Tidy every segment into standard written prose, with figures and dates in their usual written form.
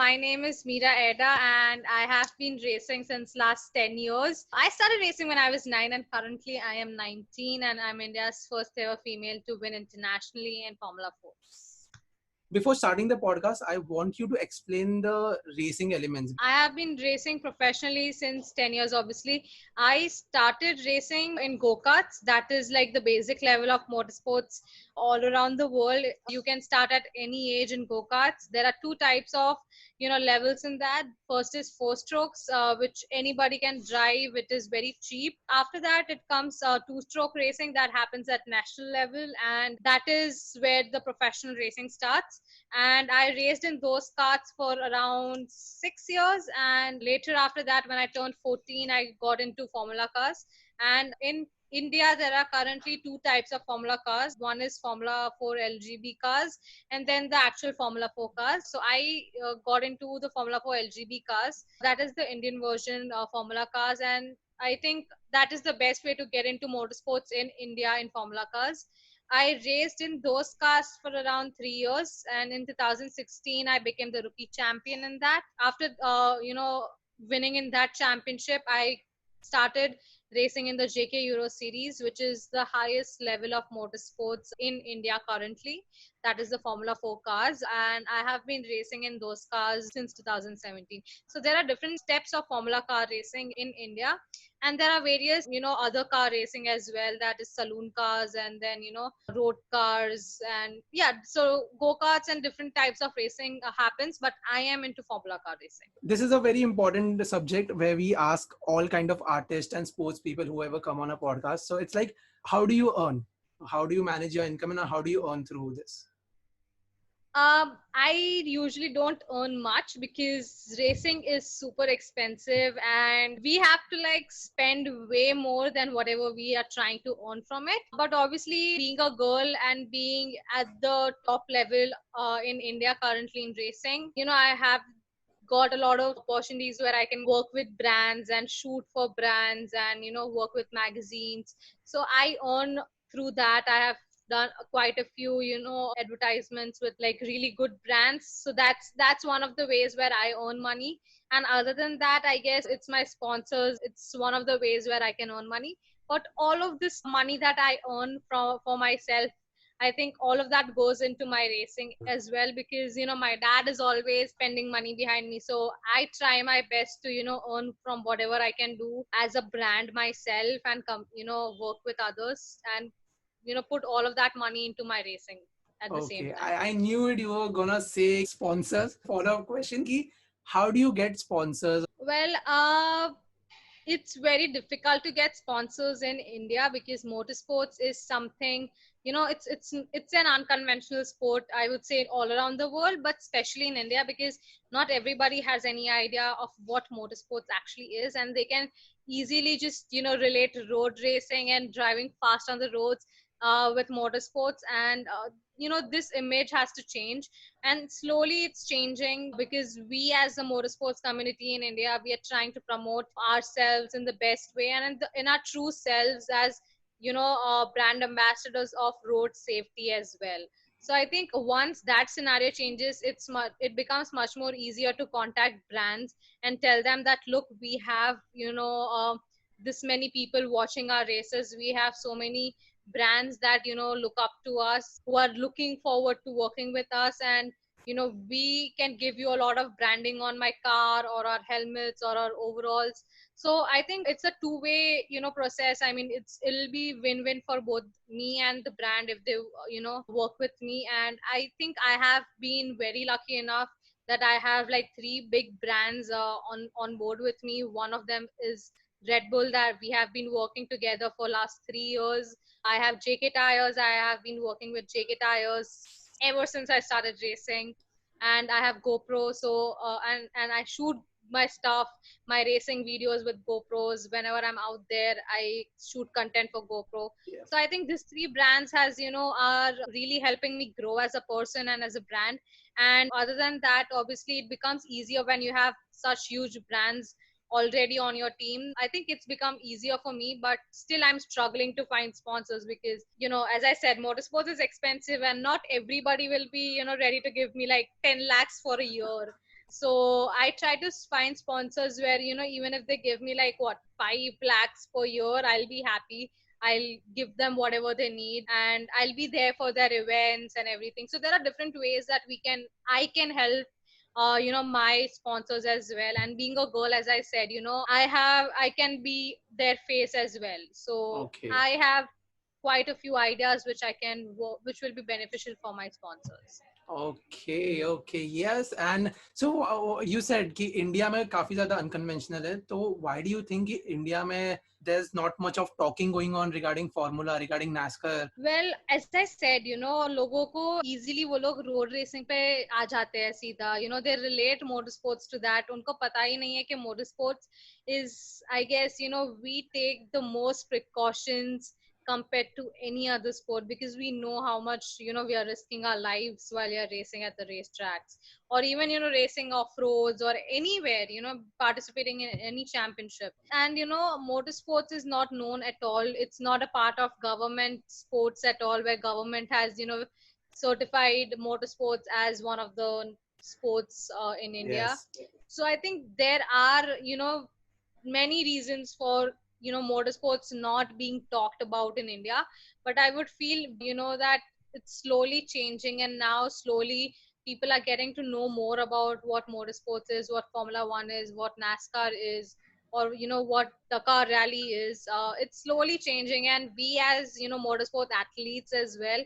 my name is Mira Erda and I have been racing since last 10 years. I started racing when I was 9 and currently I am 19 and I'm India's first ever female to win internationally in Formula 4. Before starting the podcast, I want you to explain the racing elements. I have been racing professionally since 10 years, obviously. I started racing in go-karts. That is like the basic level of motorsports all around the world. You can start at any age in go-karts. There are two types of, levels in that. First is four strokes, which anybody can drive. It is very cheap. After that, it comes two-stroke racing that happens at national level. And that is where the professional racing starts. And I raced in those karts for around 6 years, and later after that when I turned 14 I got into formula cars. And in India there are currently two types of formula cars. One is Formula 4 LGB cars and then the actual Formula 4 cars. So I got into the Formula 4 LGB cars. That is the Indian version of formula cars, and I think that is the best way to get into motorsports in India in formula cars. I raced in those cars for around 3 years, and in 2016 I became the rookie champion in that. After winning in that championship, I started racing in the JK Euro Series, which is the highest level of motorsports in India currently. That is the Formula 4 cars, and I have been racing in those cars since 2017. So there are different steps of Formula car racing in India, and there are various other car racing as well, that is saloon cars and then road cars, and yeah, so go-karts and different types of racing happens, but I am into formula car racing. This is a very important subject where we ask all kind of artists and sports people who ever come on a podcast. So it's like, how do you earn? How do you manage your income and how do you earn through this? I usually don't earn much because racing is super expensive and we have to like spend way more than whatever we are trying to earn from it. But obviously, being a girl and being at the top level in India currently in racing, I have got a lot of opportunities where I can work with brands and shoot for brands and work with magazines. So I earn through that. I have done quite a few advertisements with like really good brands, so that's one of the ways where I earn money. And other than that, I guess it's my sponsors. It's one of the ways where I can earn money. But all of this money that I earn from for myself, I think all of that goes into my racing as well, because my dad is always spending money behind me. So I try my best to earn from whatever I can do as a brand myself, and come work with others and put all of that money into my racing at the same Okay, time. I knew it. You were gonna say sponsors. Follow up question: Ki, how do you get sponsors? Well, it's very difficult to get sponsors in India because motorsports is something, it's an unconventional sport, I would say, all around the world, but especially in India, because not everybody has any idea of what motorsports actually is, and they can easily just relate road racing and driving fast on the roads with motorsports. And this image has to change, and slowly it's changing, because we as the motorsports community in India, we are trying to promote ourselves in the best way and in our true selves as brand ambassadors of road safety as well. So I think once that scenario changes, it becomes much more easier to contact brands and tell them that, look, we have this many people watching our races. We have so many brands that look up to us, who are looking forward to working with us, and we can give you a lot of branding on my car or our helmets or our overalls. So I think it's a two-way process. I mean, it'll be win-win for both me and the brand if they work with me. And I think I have been very lucky enough that I have like three big brands on board with me. One of them is Red Bull, that we have been working together for last 3 years. I have JK Tires. I have been working with JK Tires ever since I started racing. And I have GoPro. So and I shoot my stuff, my racing videos with GoPros. Whenever I'm out there, I shoot content for GoPro. Yeah. So I think these three brands has are really helping me grow as a person and as a brand. And other than that, obviously it becomes easier when you have such huge brands already on your team. I think it's become easier for me, but still I'm struggling to find sponsors because, as I said, motorsports is expensive and not everybody will be, ready to give me like 10 lakhs for a year. So I try to find sponsors where, even if they give me like what, 5 lakhs per year, I'll be happy. I'll give them whatever they need, and I'll be there for their events and everything. So there are different ways that I can help my sponsors as well. And being a girl, as I said, I can be their face as well. So Okay. I have quite a few ideas which will be beneficial for my sponsors. Okay, okay, yes. And so you said कि India में काफी ज्यादा unconventional है, तो why do you think कि India में there's not much of talking going on regarding formula, regarding NASCAR? Well, as I said, लोगों को easily वो लोग road racing पे आ जाते हैं सीधा. They relate motorsports to that. उनको पता ही नहीं है कि motorsports is, I guess, we take the most precautions compared to any other sport, because we know how much, we are risking our lives while you're racing at the racetracks, or even, racing off roads or anywhere, participating in any championship. And, motorsports is not known at all. It's not a part of government sports at all, where government has, certified motorsports as one of the sports in India. Yes. So I think there are, many reasons for, motorsports not being talked about in India. But I would feel, that it's slowly changing, and now slowly people are getting to know more about what motorsports is, what Formula One is, what NASCAR is, or what Dakar Rally is. It's slowly changing, and we as motorsport athletes as well,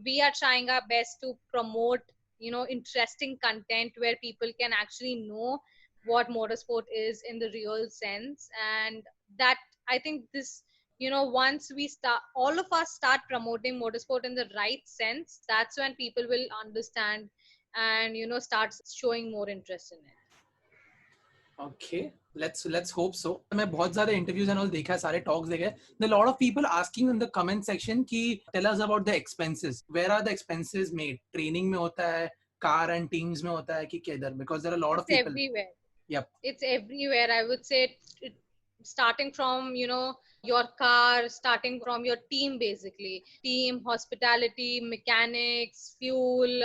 we are trying our best to promote interesting content where people can actually know what motorsport is in the real sense. And that, I think this, once we start, all of us start promoting motorsport in the right sense, that's when people will understand and start showing more interest in it. Okay, let's hope so. मैं बहुत ज़्यादा interviews and all देखा है, सारे talks देखे. There are a lot of people asking in the comment section कि tell us about the expenses. Where are the expenses made? Training में होता है, car and teams में होता है कि किधर? Because there are a lot of It's people. everywhere. Yep. It's everywhere. I would say starting from your car, starting from your team, basically team, hospitality, mechanics, fuel,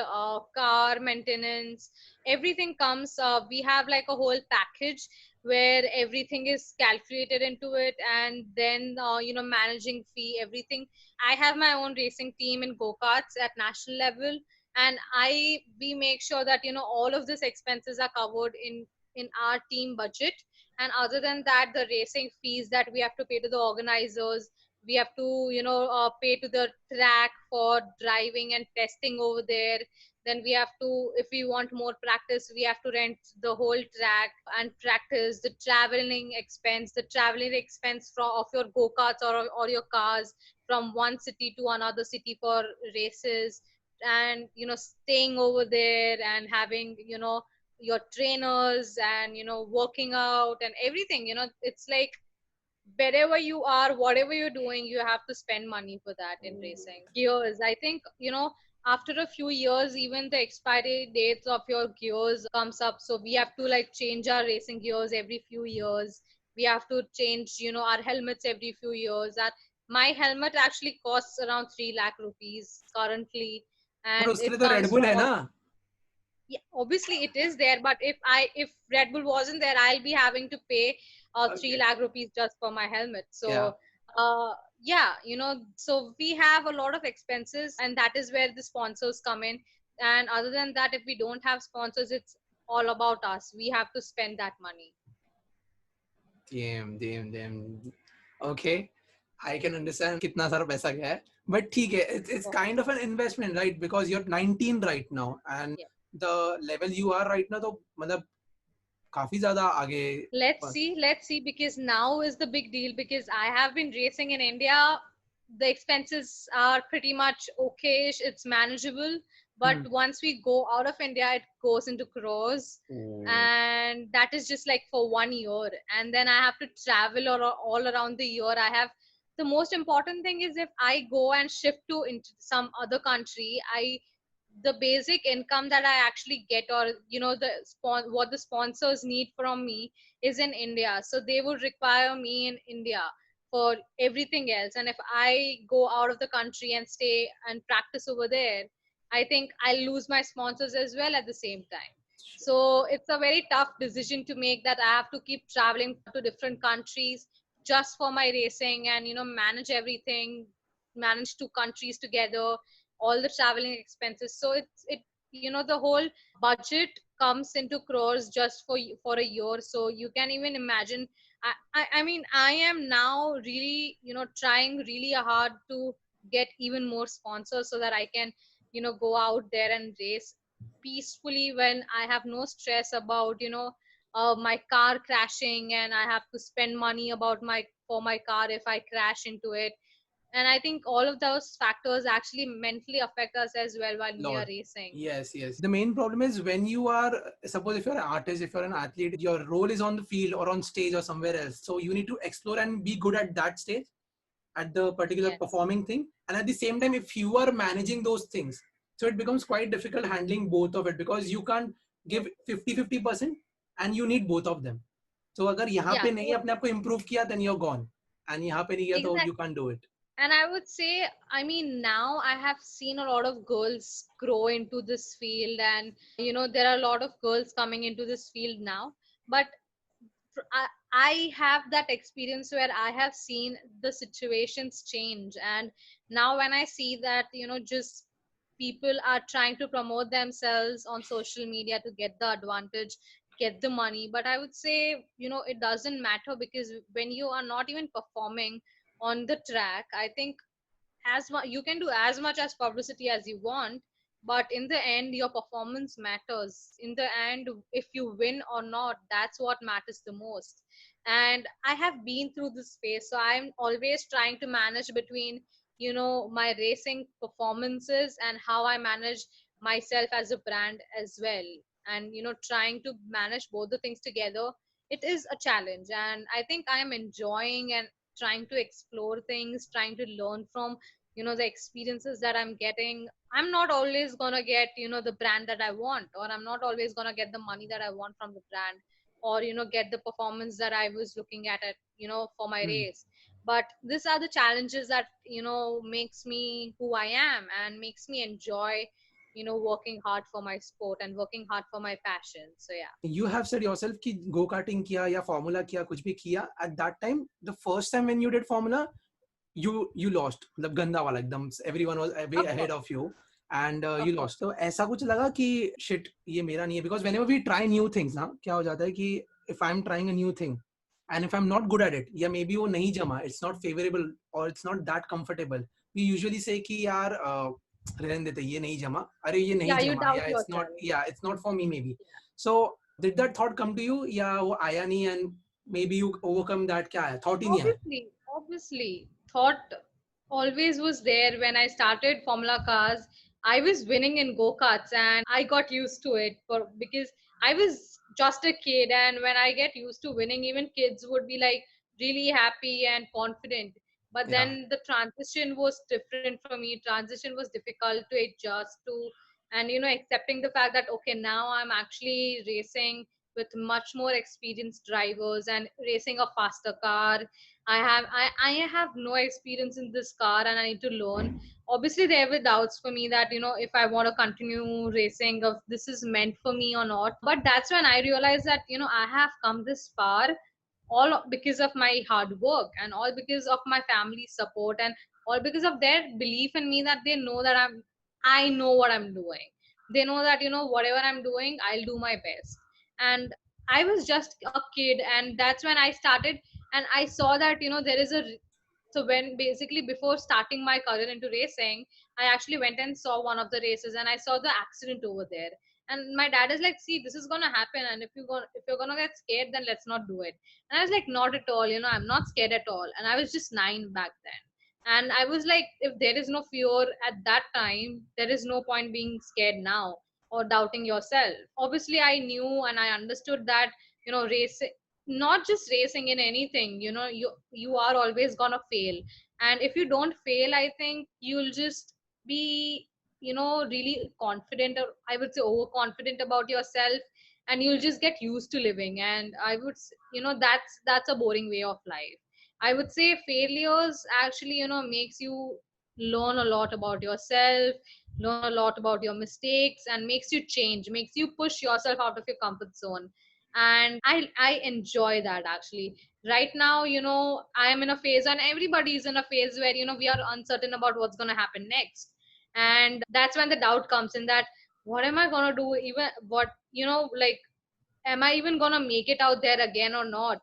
car maintenance, everything comes. We have like a whole package where everything is calculated into it, and then managing fee, everything. I have my own racing team in go-karts at national level, and we make sure that all of these expenses are covered in our team budget. And other than that, the racing fees that we have to pay to the organizers, we have to pay to the track for driving and testing over there. Then we have to, if we want more practice, we have to rent the whole track and practice. The traveling expense of your go-karts or your cars from one city to another city for races, and staying over there and having your trainers and working out and everything. It's like wherever you are, whatever you're doing, you have to spend money for that in racing. Gears, I think, after a few years, even the expiry dates of your gears comes up, so we have to like change our racing gears every few years. We have to change our helmets every few years. That my helmet actually costs around 3 lakh rupees currently, पर and उसके लिए it तो Red comes Bull from है a, ना? yeah, obviously it is there, but if Red Bull wasn't there, I'll be having to pay 3 Okay. lakh rupees just for my helmet. Yeah. So yeah, so we have a lot of expenses, and that is where the sponsors come in. And other than that, if we don't have sponsors, it's all about us. We have to spend that money. Damn. Okay. I can understand कितना सारा पैसा गया है. But ठीक है, it's Yeah. kind of an investment, right? Because you're 19 right now, and Yeah. the level you are right now, तो मतलब काफी ज्यादा आगे. Let's see, because now is the big deal, because I have been racing in India. The expenses are pretty much okay, it's manageable. But once we go out of India, it goes into crores. And that is just like for 1 year. And then I have to travel all around the year. The most important thing is, if I go and shift to into some other country, the basic income that I actually get, or what the sponsors need from me, is in India. So they would require me in India for everything else. And if I go out of the country and stay and practice over there, I think I'll lose my sponsors as well at the same time. So it's a very tough decision to make, that I have to keep traveling to different countries just for my racing, and manage everything, manage two countries together, all the traveling expenses. So the whole budget comes into crores just for a year. So you can even imagine. I mean, I am now really trying really hard to get even more sponsors so that I can go out there and race peacefully when I have no stress about my car crashing, and I have to spend money about my for my car if I crash into it. And I think all of those factors actually mentally affect us as well while we are Lord. racing. Yes, yes. The main problem is when you are, suppose if you're an artist, if you're an athlete, your role is on the field or on stage or somewhere else. So you need to explore and be good at that stage, at the particular Yes. performing thing. And at the same time, if you are managing those things, so it becomes quite difficult handling both of it, because you can't give 50-50% and you need both of them. So अगर यहाँ Yeah, पे नहीं अपने आप को improve किया, then you're gone. And यहाँ पे नहीं किया तो you exactly. can't do it. And I would say, I mean, now I have seen a lot of girls grow into this field, and there are a lot of girls coming into this field now. But I have that experience where I have seen the situations change. And now when I see that, just people are trying to promote themselves on social media to get the advantage, get the money. But I would say, it doesn't matter, because when you are not even performing on the track, I think you can do as much as publicity as you want, but in the end your performance matters. In the end, if you win or not, that's what matters the most. And I have been through this phase, so I'm always trying to manage between my racing performances and how I manage myself as a brand as well. And trying to manage both the things together, it is a challenge, and I think I am enjoying and trying to explore things, trying to learn from the experiences that I'm getting. I'm not always going to get the brand that I want, or I'm not always going to get the money that I want from the brand, or get the performance that I was looking at for my Hmm. race. But these are the challenges that makes me who I am, and makes me enjoy working hard for my sport and working hard for my passion. So yeah. You have said yourself कि go karting किया या formula किया, कुछ भी किया. At that time, the first time when you did formula, you lost, मतलब गंदा वाला एकदम, everyone was way Of ahead course. of you, and Of you course. lost. तो ऐसा कुछ लगा कि shit ये मेरा नहीं है, because whenever we try new things ना, क्या हो जाता है कि if I'm trying a new thing and if I'm not good at it, या maybe वो नहीं जमा, it's not favorable or it's not that comfortable, we usually say कि यार रहने देते, ये नहीं जमा, अरे ये नहीं Yeah, you जमा, doubt या yourself. it's not for me maybe. So did that thought come to you, या वो आया नहीं, and maybe you overcome that, क्या आया, thought ही नहीं आया? Obviously, thought always was there. When I started Formula Cars, I was winning in go-karts, and I got used to it because I was just a kid. And when I get used to winning, even kids would be like really happy and confident. But Yeah. then the transition was different for me. Transition was difficult to adjust to, and accepting the fact that okay, now I'm actually racing with much more experienced drivers and racing a faster car. I have no experience in this car, and I need to learn. Obviously there were doubts for me that if I want to continue racing, if this is meant for me or not. But that's when I realized that I have come this far, all because of my hard work, and all because of my family's support, and all because of their belief in me, that they know that I know what I'm doing. They know that whatever I'm doing, I'll do my best. And I was just a kid, and that's when I started. And I saw that there is so when basically before starting my career into racing, I actually went and saw one of the races, and I saw the accident over there. And my dad is like, see, this is gonna happen, and if you're gonna get scared, then let's not do it. And I was like, not at all, I'm not scared at all. And I was just 9 back then. And I was like, if there is no fear at that time, there is no point being scared now or doubting yourself. Obviously I knew and I understood that racing, not just racing, in anything, you are always gonna fail. And if you don't fail, I think you'll just be really confident, or I would say overconfident about yourself, and you'll just get used to living. And I would that's a boring way of life. I would say failures actually makes you learn a lot about yourself, learn a lot about your mistakes, and makes you change, makes you push yourself out of your comfort zone. And I enjoy that actually. Right now, I am in a phase, and everybody is in a phase where, we are uncertain about what's going to happen next. And that's when the doubt comes in, that what am I going to do, even what, like, am I even gonna make it out there again or not, if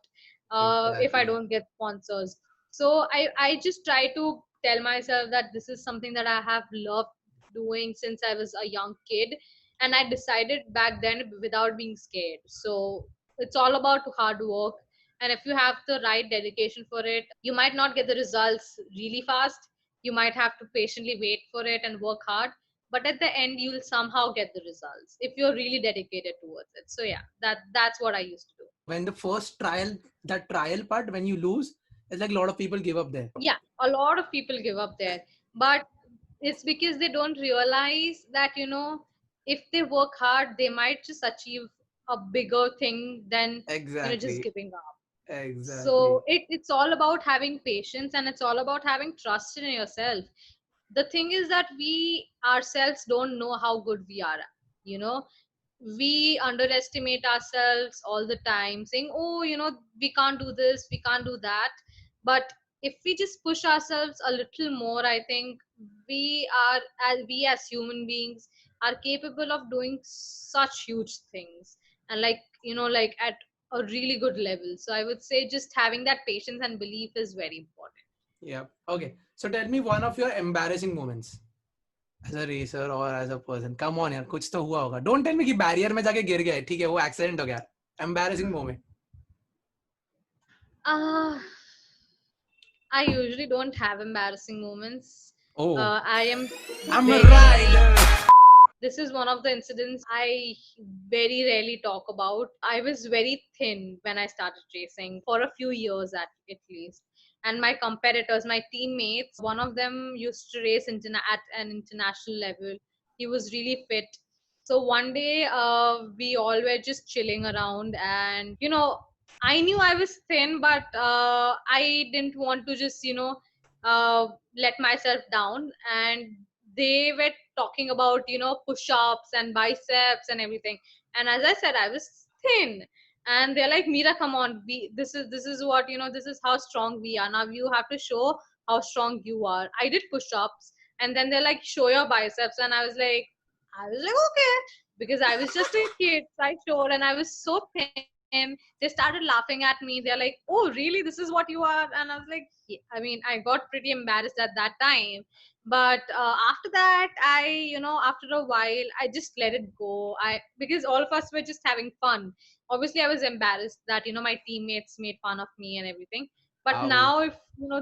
I Exactly. don't get sponsors? So I just try to tell myself that this is something that I have loved doing since I was a young kid, and I decided back then without being scared. So it's all about hard work, and if you have the right dedication for it, you might not get the results really fast. You might have to patiently wait for it and work hard, but at the end you'll somehow get the results if you're really dedicated towards it. So yeah, that's what I used to do. When the first trial, that trial part, when you lose, it's like a lot of people give up there. Yeah, a lot of people give up there, but it's because they don't realize that, if they work hard, they might just achieve a bigger thing than, just Exactly. giving up. Exactly. So it's all about having patience, and it's all about having trust in yourself. The thing is that we ourselves don't know how good we are, you know we underestimate ourselves all the time, saying, oh, we can't do this, we can't do that. But if we just push ourselves a little more, I think we are, as we as human beings, are capable of doing such huge things, and like at a really good level. So I would say just having that patience and belief is very important. Yeah. Okay. So tell me one of your embarrassing moments as a racer or as a person. Come on यार, कुछ तो हुआ होगा. Don't tell me कि barrier में जाके गिर गए. ठीक है, वो accident हो गया. Embarrassing moment. uh I usually don't have embarrassing moments. Oh, I am I'm a very. rider. This is one of the incidents I very rarely talk about. I was very thin when I started racing for a few years at least. And my competitors, my teammates, one of them used to race at an international level. He was really fit. So one day, we all were just chilling around, and I knew I was thin, but I didn't want to just let myself down. And they were talking about push-ups and biceps and everything. And as I said, I was thin. And they're like, Mira, come on, this is what, this is how strong we are. Now you have to show how strong you are. I did push-ups, and then they're like, show your biceps. And I was like, okay, because I was just a kid. So I showed, and I was so thin. They started laughing at me. They're like, oh, really? This is what you are? And I was like, yeah. I mean, I got pretty embarrassed at that time. But after that, after a while, I just let it go. Because all of us were just having fun. Obviously, I was embarrassed that, my teammates made fun of me and everything. But Wow. now, if,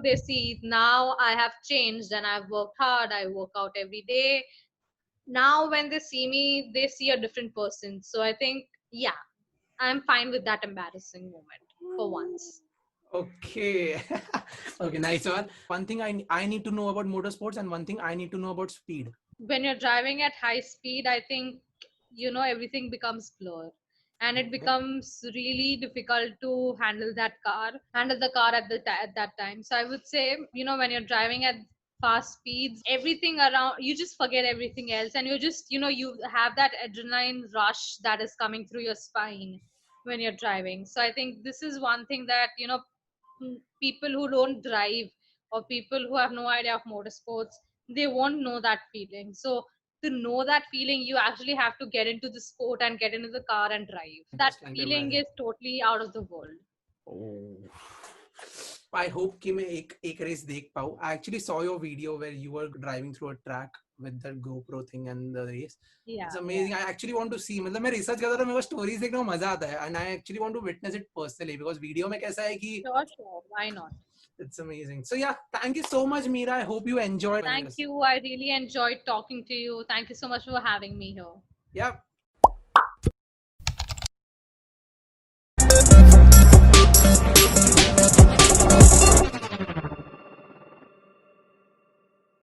they see now I have changed and I've worked hard, I work out every day. Now when they see me, they see a different person. So I think, yeah, I'm fine with that embarrassing moment for once. Okay. Okay, nice one. One thing I need to know about motorsports, and one thing I need to know about speed. When you're driving at high speed, I think, everything becomes blur, and it Okay. becomes really difficult to handle the car at that time. So I would say, when you're driving at fast speeds, everything around you, just forget everything else, and you just, you have that adrenaline rush that is coming through your spine when you're driving. So I think this is one thing that, people who don't drive, or people who have no idea of motorsports, they won't know that feeling. So to know that feeling, you actually have to get into the sport and get into the car and drive. That Just can't feeling imagine. is totally out of the world. Oh. I hope कि मैं एक race देख पाऊँ. I actually saw your video where you were driving through a track with the GoPro thing and the race. Yeah, It's yeah. amazing. I actually want to see. मतलब मैं research करता था, मेरे को stories देखने में मजा आता है, and I actually want to witness it personally because video में कैसा है कि Sure, sure. Why not? it's amazing. So yeah, thank you so much, Mira. I hope you enjoyed. Thank you. I really enjoyed talking to you. Thank you so much for having me here. Yeah.